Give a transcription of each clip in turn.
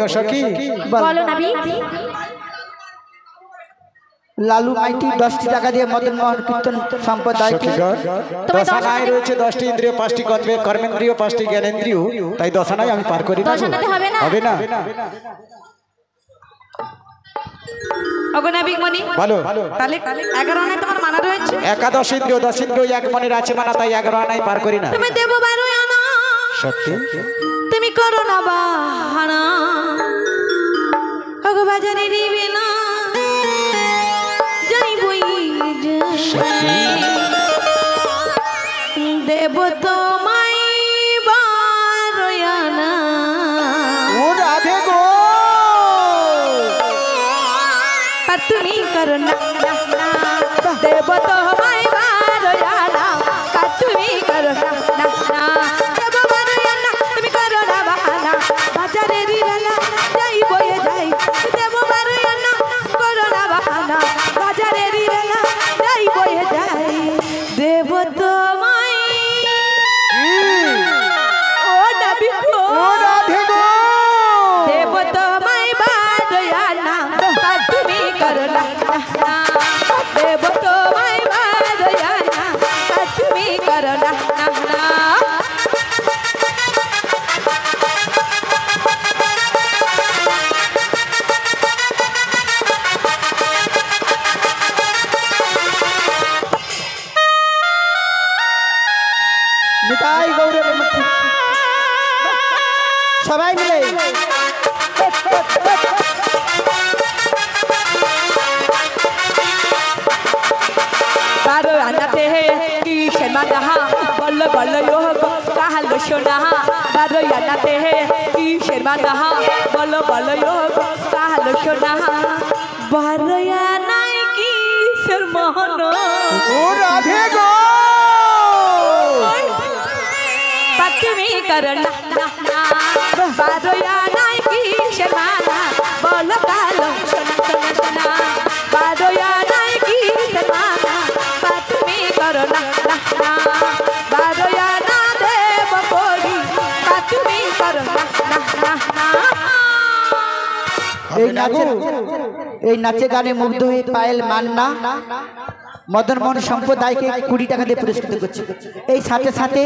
প্রিয় সখী বলো নবী। লালু মাইতি 10টি টাকা দিয়ে মদন মোহন কীর্তন সম্প্রদায়কে দশানায় রয়েছে 10টি ইন্দ্রিয়, 5টি কর্মেন্দ্রিয়, 5টি জ্ঞানেন্দ্রিয়, তাই দশানায় আমি পার করি না। হবে না। অগনাবিক মনি ভালো তাহলে 11 আনায় তোমার মানা রয়েছে। একাদশ ইন্দ্রিয় 10 ইন্দ্রিয় এক মনের আছে মানা, তাই 11 আনায় পার করি না। তুমি দেব 12 আনা সত্যি তুমি করো না বাহানা, ওগো বাজারে দিবে না যাই বই দেব তোমায় 12 আনা। ও রাধে গো আর তুমি করো না দেব তোমায় 12 আনা, আর তুমি করো না দেব 12 আনা, তুমি করো না বাহানা, বাজারে দিবে না যাই বয়ে যাই দেব 12 আনা, করো না বাহানা, বাজারে দিবে না যাই বয়ে যাই দেব তোমায়। ও নবী গো ও রাধে গো দেব তোমায় 12 আনা, আর তুমি করো না দেব তোমায় 12 আনা, আর তুমি করো না। নিতাই গৌরব মুখী সবাই মিলে बारो आनाते हैं कि शर्मा कहा बल्लो बल्लो यो कहा लो सोना, बारो आनाते हैं कि शर्मा कहा बल्लो बल्लो यो कहा लो सोना, बारो आनाई की शर्मा नो। ও রাধে গো पत्नी करना बारो आनाई की शर्मा ना बल्लो कालो सोना सोना सोना, बारो आनाई की शर्मा ना पत्नी करना बारो आना देव कोड़ी पत्नी करना। এই নাচে গানে মুগ্ধ হয়ে পায়েল মান্না মদন মোহন সম্প্রদায়কে 20 টাকা দিয়ে পুরস্কৃত করছে। এই সাথে সাথে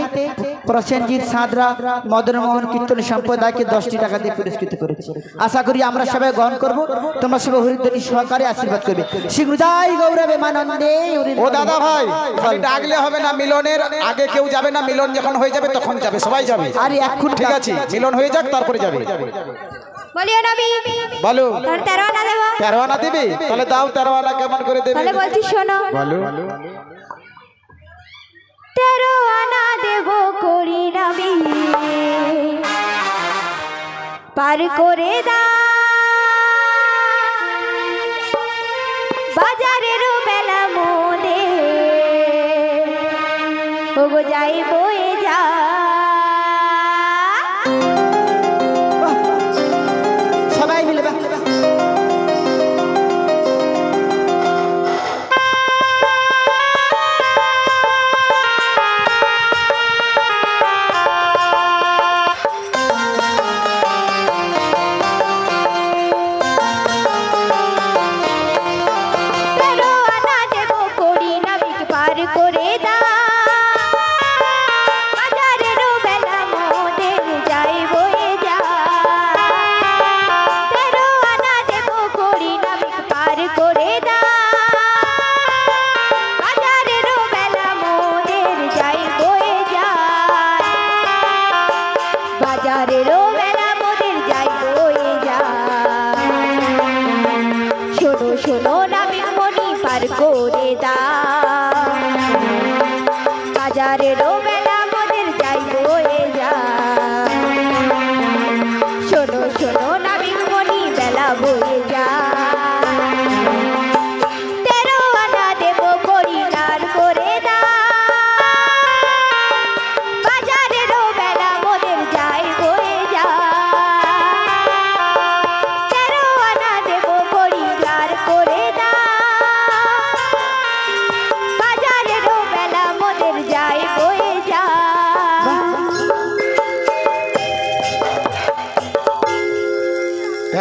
প্রসেনজিৎ সাঁতরা মদন মোহন কীর্তন সম্প্রদায়কে 10টি টাকা দিয়ে পুরস্কৃত করেছে। আশা করি আমরা সবাই গ্রহণ করব, তোমরা সবাই হরিধ্বনি সহকারে আশীর্বাদ করবে। শীঘ্রই গৌরবে মানন্দে। ও দাদা ভাই খালি ডাকলে হবে না, মিলনের আগে কেউ যাবে না, মিলন যখন হয়ে যাবে তখন যাবে, সবাই যাবে। আরে এখন ঠিক আছে, মিলন হয়ে যাক তারপরে যাবে। বলিও নবী বলো 13 আনা দেব। 13 আনা দেবে? তাহলে দাও 13 আনা কেমন করে দেবে? তাহলে বলছি শোনো, বলো 13 আনা দেব করি নবী পার করে দা বাজারের বেলা মোদে ওগো যাই বয়ে যা। সবাই মিলে तेरो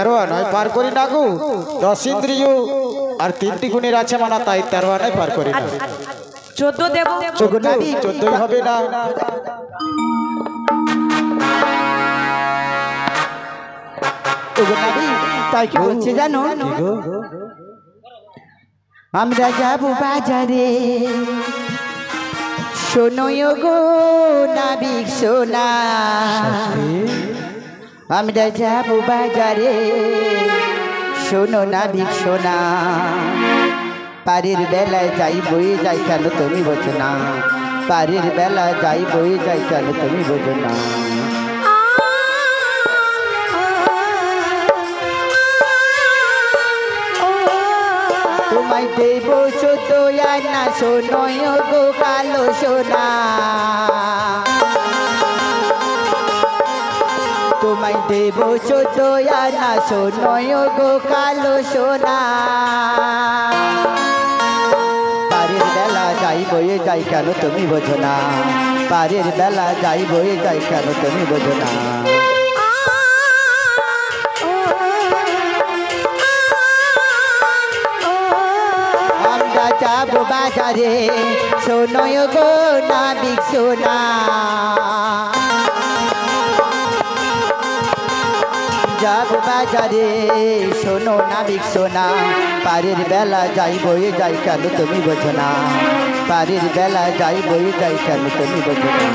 13 আনায় পার করি না গো। 10 ইন্দ্রিয় আর 3টি গুণের আছে মানা, তাই 13 আনায় পার করি না। 14 দেব। 14 হবে না। তাই কি বলছে জানো? আমরা যাবো বাজারে, শোনোয় গো নাবিক সোনা। আমরা যাবো বাজারে, শোনো নাবিক সোনা। পারের বেলায় যাই বয়ে যাই কেন তুমি বোঝো না, পারের বেলা যাই বয়ে যাই কেন তুমি বোঝো না। তোমায় দেব 14 আনা, শোনোয় গো কালো সোনা। তোমায় দেব 14 আনা, শোনোয় গো কালো সোনা। পারের বেলা যাই বয়ে যাই কেন তুমি বোঝো না, পারের বেলা যাই বয়ে যাই কেন তুমি বোঝো না। আমরা যাবো বাজারে, শোনোয় গো নাবিক সোনা। যাবো বাজারে, শোনো নাবিক সোনা। পারের বেলা যাই বয়ে যাই কেন তুমি বোঝো না, পারের বেলা যাই বয়ে যাই কেন তুমি বোঝো না।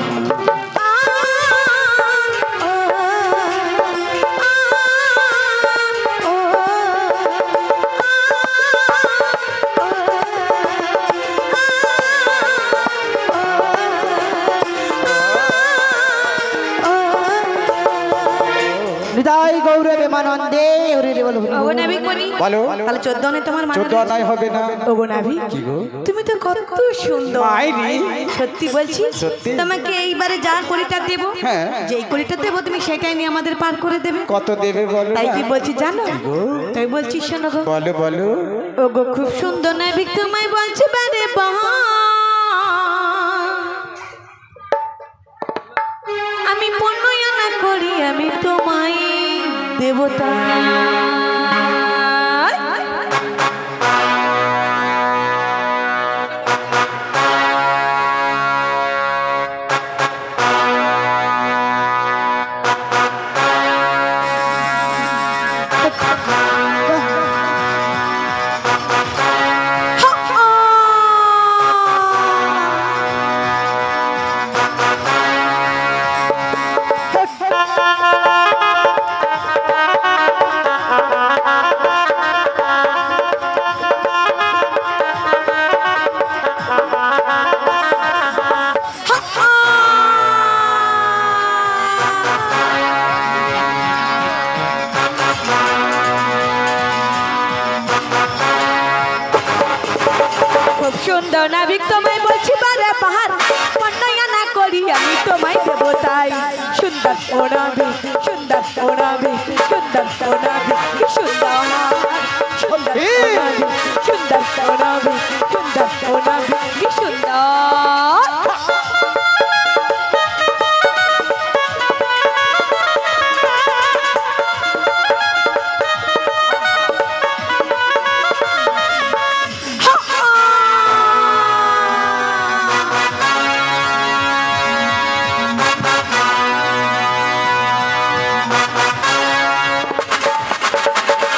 হৃদয় গৌরবে মানন্দে হরিরে বলো। ওগো নাবিক মনি, বলো। তাহলে 14 আনায় তোমার মানে 14 আনায় হবে না। ওগো নাবিক, কি গো? তুমি তো কত সুন্দর। মাইরি। সত্যি বলছি, সত্যি। তোমাকে এইবারে যা কড়িটা দেব, হ্যাঁ। যেই কড়িটা দেব তুমি সেটাই নিয়ে আমাদের পার করে দেবে। কত দেবে বলো তাই না? কি বলছি জানো? তাই বলছি শোনো গো। বলো বলো। ওগো খুব সুন্দর নাবিক, তোমায় বলছি বারে বাহা, আমি 15 আনা করি আমি তোমায় দেবতা। সুন্দর নাবিক, তোমায় বলছি বারে পাহাড়, 15 আনা করি আমি তোমায় দেবতাই। সুন্দর ও নাবিক, সুন্দর ও নাবিক, সুন্দর ও নাবিক, কি সুন্দর। সুন্দর ও নাবিক, সুন্দর ও নাবিক, সুন্দর ও নাবিক, কি সুন্দর।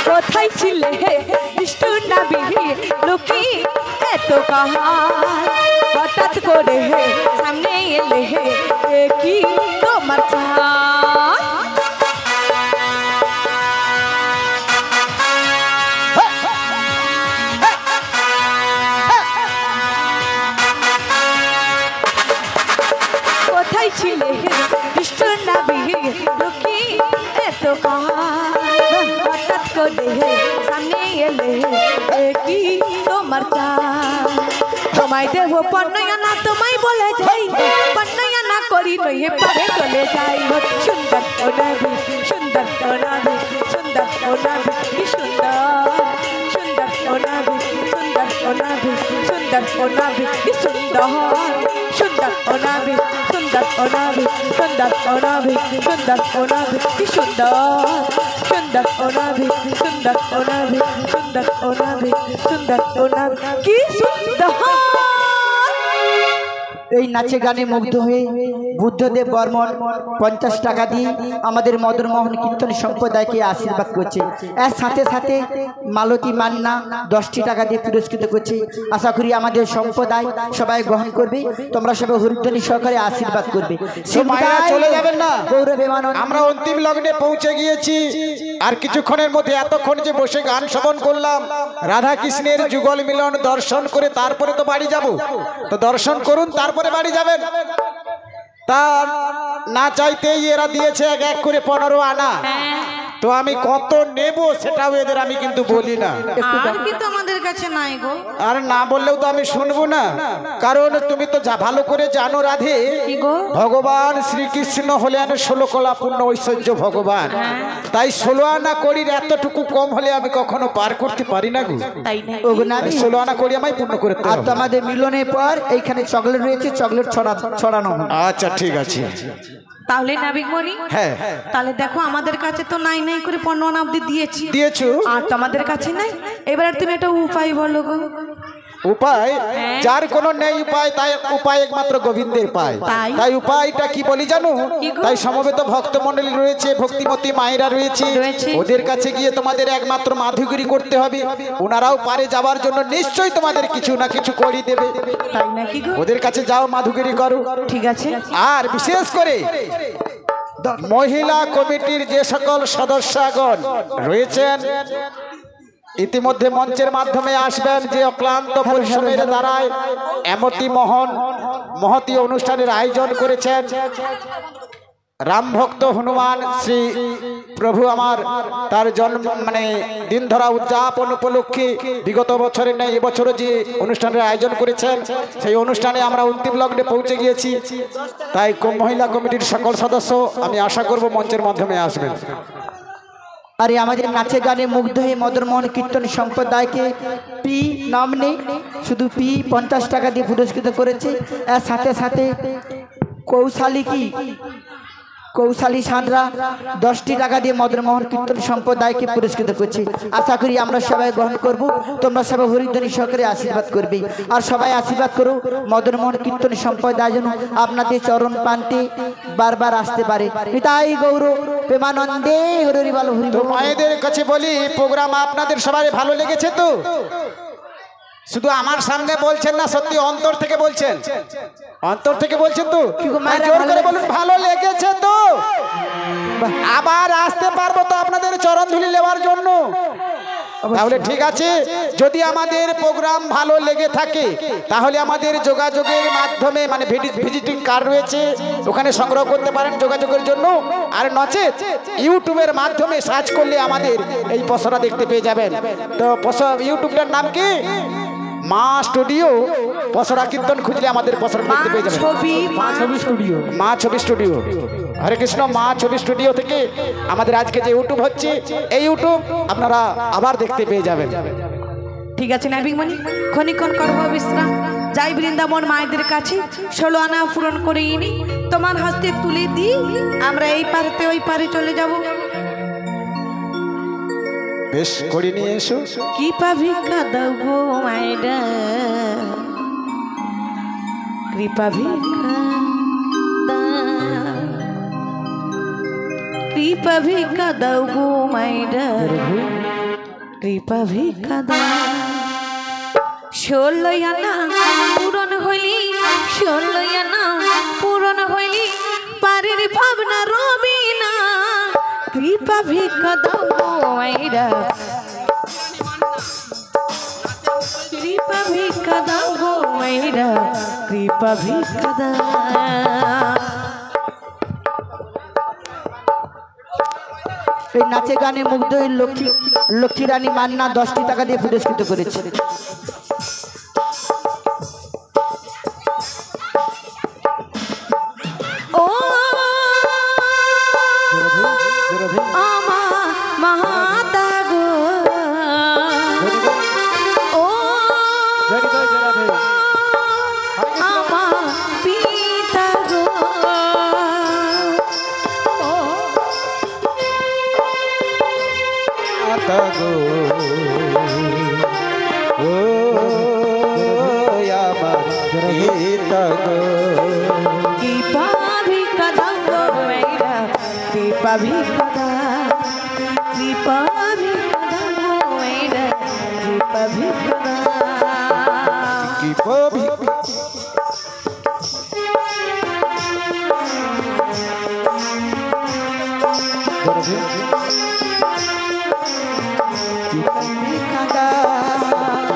কোথায় ছিলে বিষ্ণু নাবিক লোকি এত কাহার, হঠাৎ করে সামনে এলে কি তোমার চাই। কোথায় ছিলে বিষ্ণু নাবিক লোকি এত কাহার, হঠাৎ করে সামনে এলে কি তোমার চাই। তোমায় দেব 15 আনা, তোমায় বলে যাই 15 আনা করি নইয়ে পারে চলে যাই। সুন্দর ও নাবিক, সুন্দর ও নাবিক, সুন্দর ও নাবিক, কি সুন্দর। সুন্দর ও নাবিক, সুন্দর ও নাবিক, সুন্দর ও নাবিক, কি সুন্দর। সুন্দর ও নাবিক, সুন্দর সুন্দর ও নাভি সুন্দর ও নাভি সুন্দর ও নাভি কি সুন্দর সুন্দর ও নাভি সুন্দর ও নাভি সুন্দর ও নাভি সুন্দর ও নাভি কি সুন্দর। এই নাচে গানে মুগ্ধ হয়ে বুদ্ধদেব বর্মন 50 টাকা দিয়ে আমাদের মদন মোহন কীর্তন সম্প্রদায়কে আশীর্বাদ করছে। এর সাথে সাথে মালতী মান্না 10টি টাকা দিয়ে পুরস্কৃত করছে। আশা করি আমাদের সম্প্রদায় সবাই গ্রহণ করবে, তোমরা সবাই হরিধ্বনি সহকারে আশীর্বাদ করবে। মায়েরা চলে যাবেন না, গৌরবেমানন্দ আমরা অন্তিম লগ্নে পৌঁছে গিয়েছি। আর কিছুক্ষণের মধ্যে এতক্ষণ যে বসে গান শ্রবণ করলাম, রাধা কৃষ্ণের যুগল মিলন দর্শন করে তারপরে তো বাড়ি যাব। তো দর্শন করুন, তারপরে বাড়ি যাবেন। তার না চাইতেই এরা দিয়েছে এক এক করে 15 আনা। তো আমি কত নেব সেটাও এদের আমি কিন্তু বলি না। আর কিন্তু আমাদের কাছে নাই গো। আর না বললেও তো আমি শুনবো না, কারণ তুমি তো যা ভালো করে জানো রাধে, কি গো? ভগবান শ্রীকৃষ্ণ হলেন 16 কলা পূর্ণ ঐশ্বর্য ভগবান। তাই 16 আনা করির এতটুকু কম হলে আমি কখনো পার করতে পারি না গো। তাই না? 16 আনা করি আমায় পূর্ণ করতে আর হবে। তোমাদের মিলনের পর এইখানে চকলেট রয়েছে, চকলেট ছড়ানো হবে। আচ্ছা ঠিক আছে। তাহলে নাবিকমণি, হ্যাঁ তাহলে দেখো আমাদের কাছে তো নাই নাই করে 15 আনা অব্দি দিয়েছি, দিয়েছো। আর তোমাদের কাছে নাই। এবার তুমি একটা উপায় বলো গো। উপায় যার কোনো নেই উপায়, তাই উপায় একমাত্র গোবিন্দের পায়। তাই? তাই উপায়টা কি বলি জানো? কি গো? তাই সমবেত ভক্তমণ্ডলী রয়েছে, ভক্তিমতী মায়েরা রয়েছে, রয়েছে। ওদের কাছে গিয়ে তোমাদের একমাত্র মাধুগিরি করতে হবে। ওনারাও পারে যাওয়ার জন্য নিশ্চয়ই তোমাদের কিছু না কিছু করে দেবে। তাই নাকি গো? ওদের কাছে যাও, মাধুগিরি করো। ঠিক আছে। আর বিশেষ করে মহিলা কমিটির যে সকল সদস্যগণ রয়েছেন ইতিমধ্যে মঞ্চের মাধ্যমে আসবেন, যে অক্লান্ত পরিশ্রমের দ্বারায় এমতি মহতি অনুষ্ঠানের আয়োজন করেছেন। রাম ভক্ত হনুমান শ্রী প্রভু আমার তার জন্ম দিন ধরা উদযাপন উপলক্ষে বিগত বছরের নেই এবছরও যে অনুষ্ঠানের আয়োজন করেছেন, সেই অনুষ্ঠানে আমরা অন্তিম লগ্নে পৌঁছে গিয়েছি। তাই মহিলা কমিটির সকল সদস্য আমি আশা করব মঞ্চের মাধ্যমে আসবেন। আরে আমাদের নাচে গানে মুগ্ধ হয়ে মদন মোহন কীর্তন সম্প্রদায়কে পি নাম নেই, শুধু পি 50 টাকা দিয়ে পুরস্কৃত করেছে। এর সাথে সাথে কৌশালী সাঁতরা 10টি টাকা দিয়ে মদন মোহন কীর্তন সম্প্রদায়কে পুরস্কৃত করছে। আশা করি আমরা সবাই গ্রহণ করব, তোমরা সবাই হরিধ্বনি সহকারে আশীর্বাদ করবে। আর সবাই আশীর্বাদ করো মদন মোহন কীর্তন সম্প্রদায় যেন আপনাদের চরণ প্রান্তে বারবার আসতে পারে। তাই গৌর প্রেমানন্দে হরি বল হরি তো বল। মায়েদের কাছে বলি, প্রোগ্রাম আপনাদের সবাই ভালো লেগেছে তো? শুধু আমার সামনে বলছেন না, সত্যি অন্তর থেকে বলছেন? অন্তর থেকে বলছেন তো? জোর করে বলুন ভালো লেগেছে তো? আবার আসতে পারবো তো আপনাদের চরণ ধুলি নেওয়ার জন্য? তাহলে ঠিক আছে। যদি আমাদের প্রোগ্রাম ভালো লেগে থাকে তাহলে আমাদের যোগাযোগের মাধ্যমে ভিজিটিং কার্ড রয়েছে, ওখানে সংগ্রহ করতে পারেন যোগাযোগের জন্য। আর নচেত ইউটিউবের মাধ্যমে সার্চ করলে আমাদের এই পসরা দেখতে পেয়ে যাবেন। তো ইউটিউবটার নাম কি? মা স্টুডিও পসরা কীর্তন খুঁজলে আমাদের পসরা দেখতে পেয়ে যাবেন। মা ছবি স্টুডিও। হরে কৃষ্ণ। মা ছবি স্টুডিও থেকে আমাদের আজকে যে ইউটিউব হচ্ছে, এই ইউটিউব আপনারা আবার দেখতে পেয়ে যাবেন। ঠিক আছে নাবিকমণি, ক্ষণিক্ষণ করব বিশ্রাম। যাই বৃন্দাবন মায়েদের কাছে 16 আনা পূরণ করে এনে তোমার হস্তে তুলে দিই, আমরা এই পারেতে ওই পারে চলে যাব। বেশ করে নিয়ে এসো। কি ভিক্ষা দাও গো মায়েরা, কৃপা ভিক্ষা দাও, কৃপা ভিক্ষা দাও গো মায়েরা, কৃপা ভিক্ষা দাও। 16 আনা পূরণ হইলি, 16 আনা পূরণ হইলি, পারের ভাবনা রবি না, কৃপা ভিক্ষা দাও গো মায়েরা, কৃপা ভিক্ষা দাও গো মায়েরা, কৃপা ভিক্ষা দাও। এই নাচে গানে মুগ্ধ হয়ে লক্ষ্মী রানী মান্না 10টি টাকা দিয়ে পুরস্কৃত করেছে। ও আমার মাতা গো, ও আমার পিতা গো, গো ও আমার পিতা গো कृपा भी कदा गो मेरा कृपा भी कदा कृपा भी कदा गो मेरा कृपा भी कदा কি পবি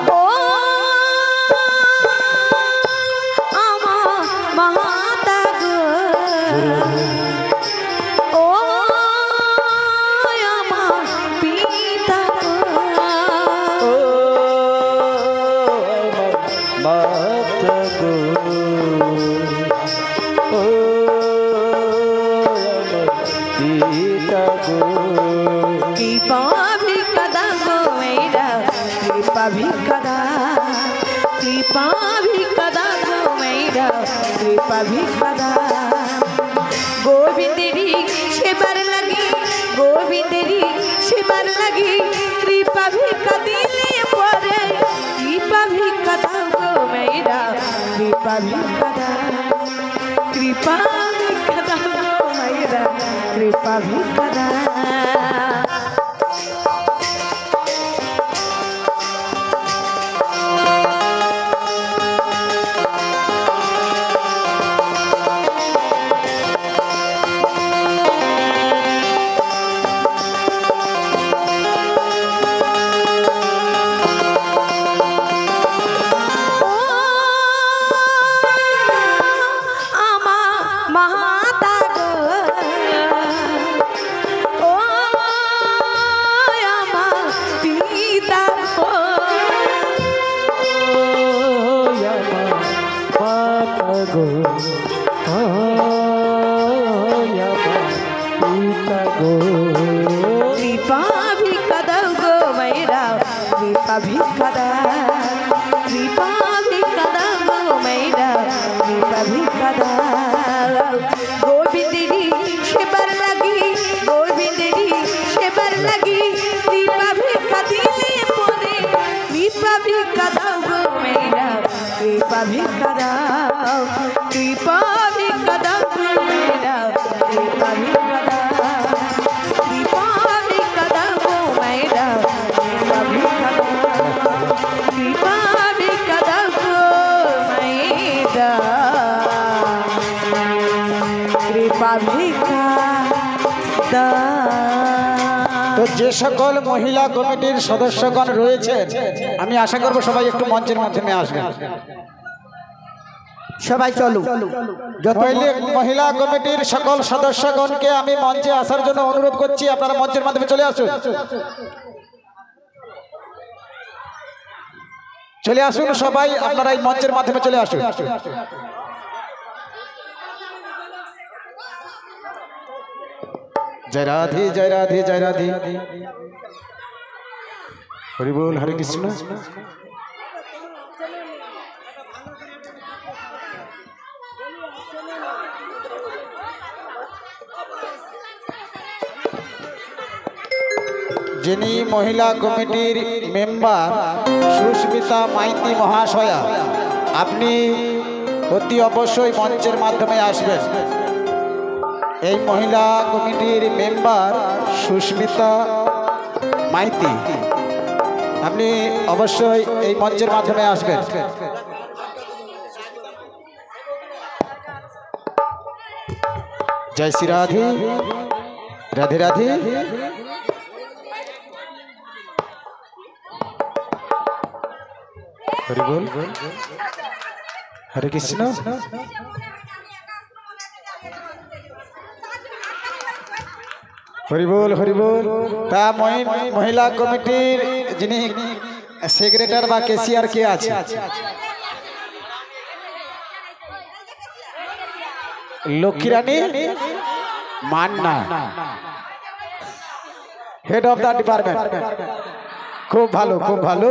ओ आमा माता गो ओ आमा पिता गो মাত গো ও আমার পিতা গো कृपा भी कदा गो मेरा कृपा भी कदा कृपा भी कदा गो मेरा कृपा भी कदा गोविंदरी सेबार लगी गोविंदरी सेबार लगी कृपा भी कदिले परे कृपा भी कदा गो मेरा कृपा भी कदा कृपा भी कदा गो मेरा कृपा भी कदा आमा माता गो ओ आमा पिता गो মাত গো পিতা গো कृपा भी कदा गो मेरा कृपा भी कदा कृपा भी कदा गो मेरा कृपा भी कदा गोविंदरी सेबार लगी गोविंदरी सेबार लगी कृपा भी कदिले परे कृपा भी कदा गो मेरा कृपा भी कदा कृपा भी कदा गो मेरा कृपा भी कदा कृपा भी कदा गो मेरा कृपा भी कदा कृपा भी कदा गो मेरा कृपा भी कदा তো যে সকল মহিলা কমিটির সদস্যগণ রয়েছে আমি আশা করব সবাই একটু মঞ্চের মাধ্যমে আসবেন সবাই চলো যত মহিলা কমিটির সকল সদস্যগণকে আমি মঞ্চে আসার জন্য অনুরোধ করছি আপনারা মঞ্চের মাধ্যমে চলে আসুন চলে আসুন সবাই আপনারা এই মঞ্চের মাধ্যমে চলে আসুন জয় রাধে জয় রাধে জয় রাধে হরি বল হরে কৃষ্ণ যিনি মহিলা কমিটির মেম্বার সুস্মিতা মাইতি মহাশয়া আপনি অতি অবশ্যই মঞ্চের মাধ্যমে আসবেন এই মহিলা কমিটির মেম্বার সুস্মিতা মাইতি আপনি অবশ্যই এই মঞ্চের মাধ্যমে আসবেন জয় শ্রী রাধে রাধে রাধে হরি বল হরে কৃষ্ণ হরি বল হরি বল তা মহিলা কমিটির যিনি সেক্রেটারি বা কেসিয়ার কে আছে Lakshmirani Manna head of the department খুব ভালো খুব ভালো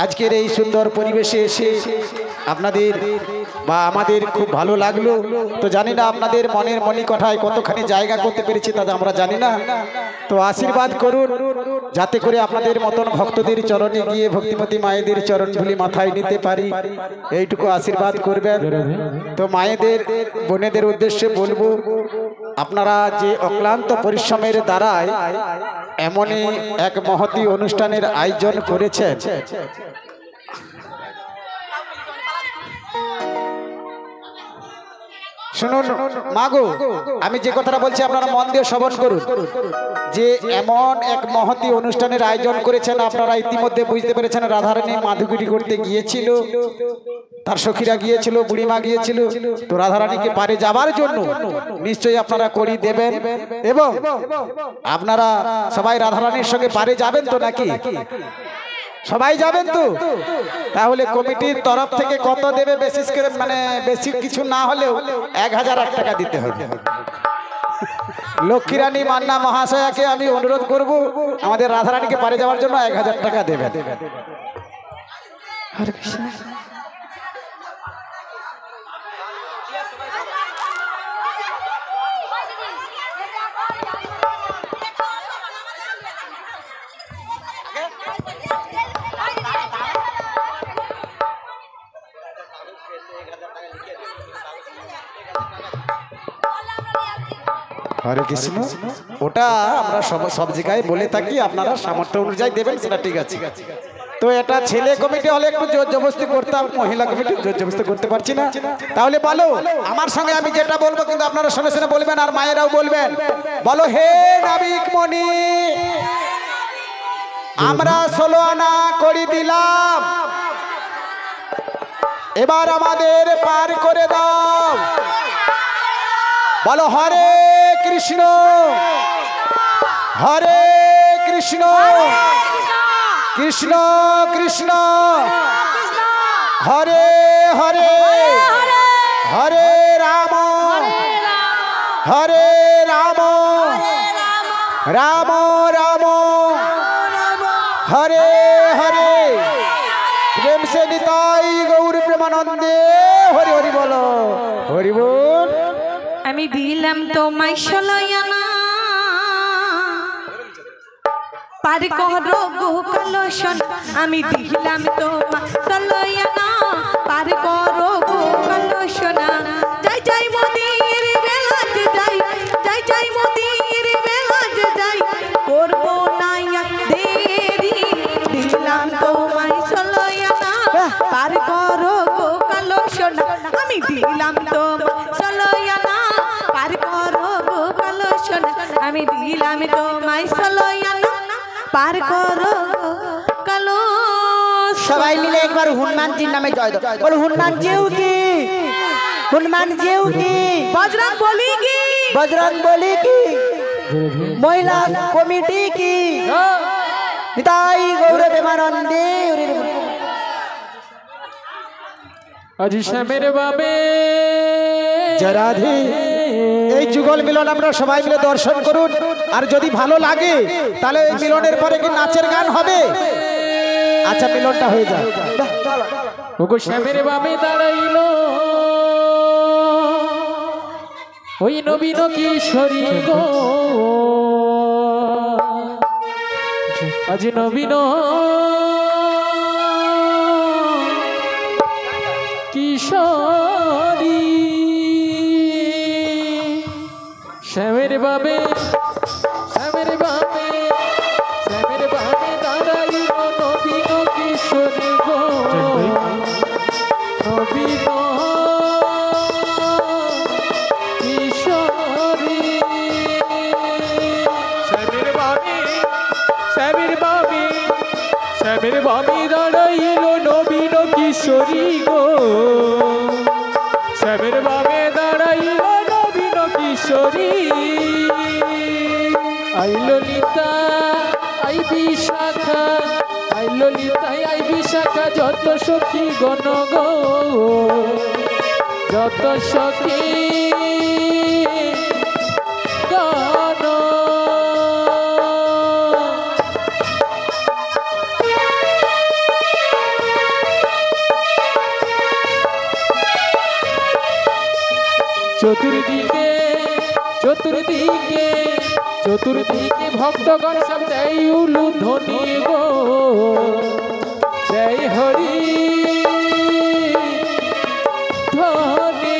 আজকের এই সুন্দর পরিবেশে এসে আপনাদের বা আমাদের খুব ভালো লাগলো। তো জানি না আপনাদের মনের মণিকোঠায় কতখানি জায়গা করতে পেরেছি তা আমরা জানি না। তো আশীর্বাদ করুন যাতে করে আপনাদের মতন ভক্তদের চরণে গিয়ে ভক্তিমতী মায়েদের চরণ ধুলি মাথায় নিতে পারি, এইটুকু আশীর্বাদ করবেন। তো মায়েদের বোনেদের উদ্দেশ্যে বলবো, আপনারা যে অক্লান্ত পরিশ্রমের দ্বারায় এমনই এক মহতী অনুষ্ঠানের আয়োজন করেছেন, শুনুন মাগো, আমি যে কথাটা বলছি আপনারা মন দিয়ে শ্রবণ করুন। যে এমন এক মহতী অনুষ্ঠানের আয়োজন করেছেন, আপনারা ইতিমধ্যে বুঝতে পেরেছেন রাধারানী মাধুগুরি করতে গিয়েছিল, তার সখীরা গিয়েছিল, বুড়িমা গিয়েছিল। তো রাধারানীকে পারে যাবার জন্য নিশ্চয়ই আপনারা করি দেবেন, এবং আপনারা সবাই রাধারানীর সঙ্গে পারে যাবেন তো নাকি? সবাই যাবেন তো? তাহলে কমিটির তরফ থেকে কত দেবে? বেশি করে মানে বেশি কিছু না হলেও 1001 টাকা দিতে হবে। লক্ষ্মীরানী মান্না মহাশয়াকে আমি অনুরোধ করব আমাদের রাধারানীকে পারে যাওয়ার জন্য 1000 টাকা দেবেন। হরে কৃষ্ণ। হরে কৃষ্ণ। ওটা আমরা সব জায়গায় বলে থাকি, আপনারা সামর্থ্য অনুযায়ী দেবেন, সেটা ঠিক আছে। তো এটা ছেলে কমিটি হলে একটু জোর জবরদস্তি করতাম, মহিলা কমিটি জোর জবরদস্তি করতে পারছি না। তাহলে বলো আমার সঙ্গে, আমি যেটা বলবো কিন্তু আপনারা শুনে শুনে বলবেন, আর মায়েরাও বলবেন। বলো, হে নাবিক মণি, আমরা 16 আনা করে দিলাম, এবার আমাদের পার করে দাও। বলো হরে কৃষ্ণ, হরে কৃষ্ণ, কৃষ্ণ কৃষ্ণ, হরে হরে, হরে রাম, হরে রাম, রাম রাম, হরে হরে। প্রেম সে নিতাই গৌর প্রেমানন্দে হরি হরি বলো, হরি বল। আমি দিলাম তোমায় 16 আনা, পার করো গোপাল সোনা। আমি দিলাম তোমায় 16 আনা, পার করো গোপাল সোনা। যাই যাই মোদির বেলাজ যাই, যাই যাই মোদির বেলাজ যাই, করবো না দেরি। দিলাম তোমায় 16 আনা, পার করো গোপাল সোনা। আমি দিলাম তোমায় 16 আনা, পার করো গোপাল সোনা। আমি দিলাম তোমায় 16 আনা, পার করো কালো। সবাই মিলে একবার হনুমানজির নামে জয় দাও। বলো হনুমান জিউ কি, হনুমান জিউ কি, বজরং বলি কি, বজরং বলি কি, মহিলা কমিটি কি, নিতাই গৌর প্রেমানন্দে। আজি শ্যামের বাবে রাধে। এই যুগল মিলন আমরা সবাই মিলে দর্শন করুন। আর যদি ভালো লাগে তাহলে এই মিলনের পরে কি নাচের গান হবে? আচ্ছা, মিলনটা হয়ে যায়। ওগো শ্যামের বাবে দাঁড়াইলো ওই নবীন কিশোরী গো, আজ নবীন কিশোরী। শ্যামের বাবে, শ্যামের বাবে, শ্যামের বাবে দাঁড়াইল নবীন কিশোরী গো, নবীন কিশোরী। শ্যামের বাবে, শ্যামের বাবে, শ্যামের বাবে দাঁড়াইল নবীন কিশোরী গো, শ্যামের বাবে দাঁড়াইল নবীন কিশোরী। আই ললিতা, আই বিশাখা, আই ললিতা, আই বিশাখা, যত সখী গণ গো, যত সখী গণ। চতুর্দিকে চতুর্দিকে চতুর্দিকে ভক্তগণ সব দেয় উলু ধ্বনি গো জয় হরি ধ্বনি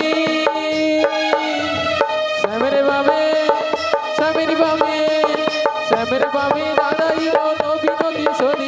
শ্যামের বামে শ্যামের বামে শ্যামের বামে দাদাই নবীন কিশোরী